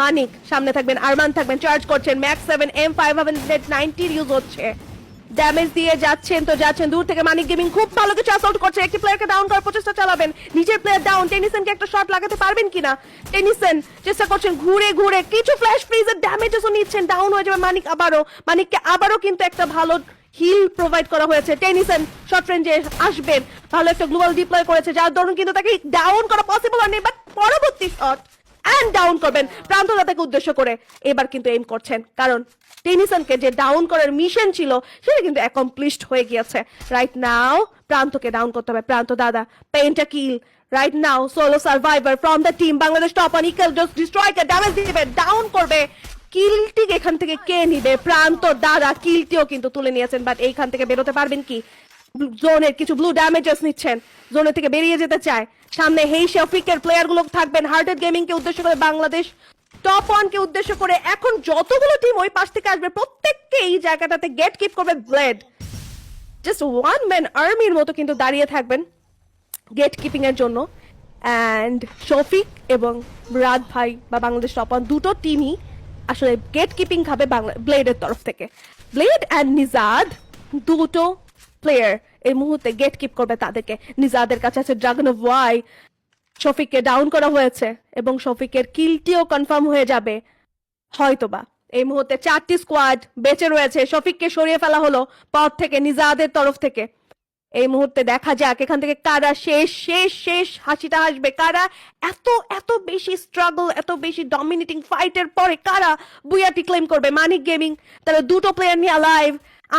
মানিক সামনে থাকবেন, আরমান থাকবেন, চার্জ করছেন, ম্যাক্স 7 M590 ইউজ হচ্ছে, ড্যামেজ দিয়ে যাচ্ছেন তো যাচ্ছেন দূর থেকে। মানিক গেমিং খুব ভালো কিছু অ্যাসল্ট করছে, একটি প্লেয়ারকে ডাউন করার প্রচেষ্টা চালাবেন, নিজের প্লেয়ার ডাউন। টেনিসনকে একটা শট লাগাতে পারবেন কিনা, টেনিসন চেষ্টা করছেন ঘুরে ঘুরে, কিছু ফ্ল্যাশ ফ্রিজের ড্যামেজও নিচ্ছেন, ডাউন হয়ে যাবে মানিক আবারও। মানিককে আবারও কিন্তু একটা ভালো হিল প্রোভাইড করা হয়েছে, টেনিসন শর্ট রেঞ্জে আসবেন, ভালো একটা গ্লোবাল ডিপ্লয় করেছে যার দরুন কিন্তু তাকে ডাউন করা পসিবল হয়নি, বাট পরবর্তী শট এন্ড ডাউন করবেন প্রান্তদাতাকে উদ্দেশ্য করে। এবার কিন্তু এইম করছেন, কারণ টেনিসনকে যে ডাউন করার মিশন ছিল সেটা কিন্তু অ্যাকমপ্লিশড হয়ে গিয়েছে। রাইট নাও প্রান্তকে ডাউন করতে হবে, প্রান্ত দাদা পেইন্টা kill right now, solo survivor from the team Bangladesh top on equal just ডিস্ট্রয়কে ড্যামেজ দিবে, ডাউন করবে। কিলটি এখান থেকে কে নিবে, প্রান্ত দাদা কিলটিও কিন্তু তুলে নিয়েছেন, বাট এইখান থেকে বেরোতে পারবেন কি? জোনের কিছু ব্লু ড্যামেজেস নিচ্ছেন, জোনের থেকে বেরিয়ে যেতে চায়। সামনে হেই শফিকের প্লেয়ার গুলো থাকবেন, হার্টেড গেমিং কে উদ্দেশ্য করে, বাংলাদেশ টপ ওয়ান কে উদ্দেশ্য করে। এখন যতগুলো টিম ওই পাশ থেকে আসবে প্রত্যেককে এই জায়গাটাতে গেট কিপ করবে ব্লেড, জাস্ট ওয়ান ম্যান আর্মির মতো কিন্তু দাঁড়িয়ে থাকবেন গেট কিপিং এর জন্য। অ্যান্ড শফিক এবং রাত ভাই বা বাংলাদেশ টপ ওয়ান দুটো টিমই আসলে গেট কিপিং খাবে ব্লেডের তরফ থেকে। ব্লেড অ্যান্ড নিজাদ দুটো প্লেয়ার এই মুহূর্তে গেট কিপ করবে তাদেরকে। নিজাদের কাছে আছে ড্রাগন অফ ওয়াই, শফিককে ডাউন করা হয়েছে এবং শফিকের কিলটিও কনফার্ম হয়ে যাবে হয়তোবা। এই মুহূর্তে 4টি স্কোয়াড বেঁচে রয়েছে, শফিককে সরিয়ে ফেলা হলো পথ থেকে নিজাদের তরফ থেকে। এই মুহূর্তে দেখা যাক এখান থেকে কারা শেষ শেষ শেষ হাসিটা আসবে, কারা এত এত বেশি স্ট্রাগল, এত বেশি ডমিনেটিং ফাইটের পরে কারা বুয়াটি ক্লেম করবে। মানিক গেমিং তারা দুটো প্লেয়ার নিয়ে লাইভ,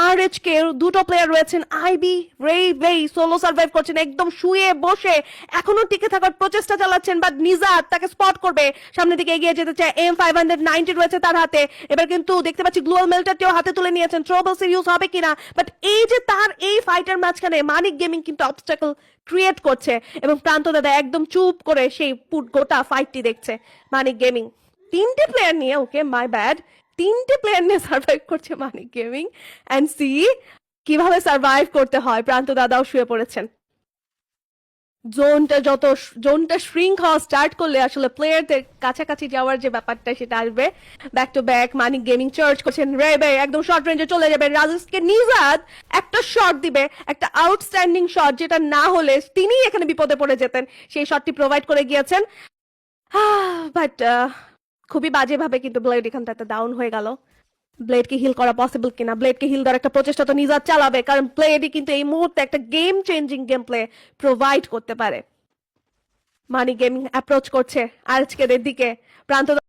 RH-কে দুটো প্লেয়ার রয়েছেন, আইবি রে সোলো সার্ভাইভ করছেন একদম শুয়ে বসে, এখনো টিকে থাকার প্রচেষ্টা চালাচ্ছেন, বাট নিজাত তাকে স্পট করবে, সামনের দিকে এগিয়ে যেতে চায়। M590 রয়েছে তার হাতে, এবার কিন্তু দেখতে পাচ্ছি গ্লোবাল মেল্টারটিও হাতে তুলে নিয়েছেন, ট্রোবল সিরিয়াস হবে কিনা, বাট এই যে তার এই ফাইটার মাঝখানে মানিক গেমিং কিন্তু অবস্টাকল ক্রিয়েট করছে এবং প্রান্ত দাদা একদম চুপ করে সেই গোটা ফাইটটি দেখছে। মানিক গেমিং 3টে প্লেয়ার নিয়ে, ওকে মাই ব্যাড, 3টে প্লেয়ার নিয়ে সার্ভাইভ করছে মানিক গেমিং, এন্ড সি কিভাবে সার্ভাইভ করতে হয়। প্রান্ত দাদাও শুয়ে পড়েছেন। জোনটা শ্রিঙ্ক হওয়া স্টার্ট করলে আসলে প্লেয়ারদের কাছাকাছি যাওয়ার যে ব্যাপারটা সেটা আসবে। Back to back Manik gaming charge করছেন, রেবে একদম শর্ট রেঞ্জে চলে যাবে, রাজেশকে নিজাদ একটা শট দিবে, একটা আউটস্ট্যান্ডিং শট, যেটা না হলে তিনি এখানে বিপদে পড়ে যেতেন, সেই শটটি প্রোভাইড করে গিয়েছেন। বাট খুবই বাজেভাবে কিন্তু ব্লেড এখানটাতে ডাউন হয়ে গেল। ব্লেডকে হিল করা পসিবল কিনা, ব্লেডকে হিল দেওয়ার একটা প্রচেষ্টা তো নিজাদ চালাবে, কারণ ব্লেডই কিন্তু এই মুহূর্তে একটা game changing game play provide করতে পারে। মানি গেমিং অ্যাপ্রোচ করছে আজকের দিকে, প্রান্ত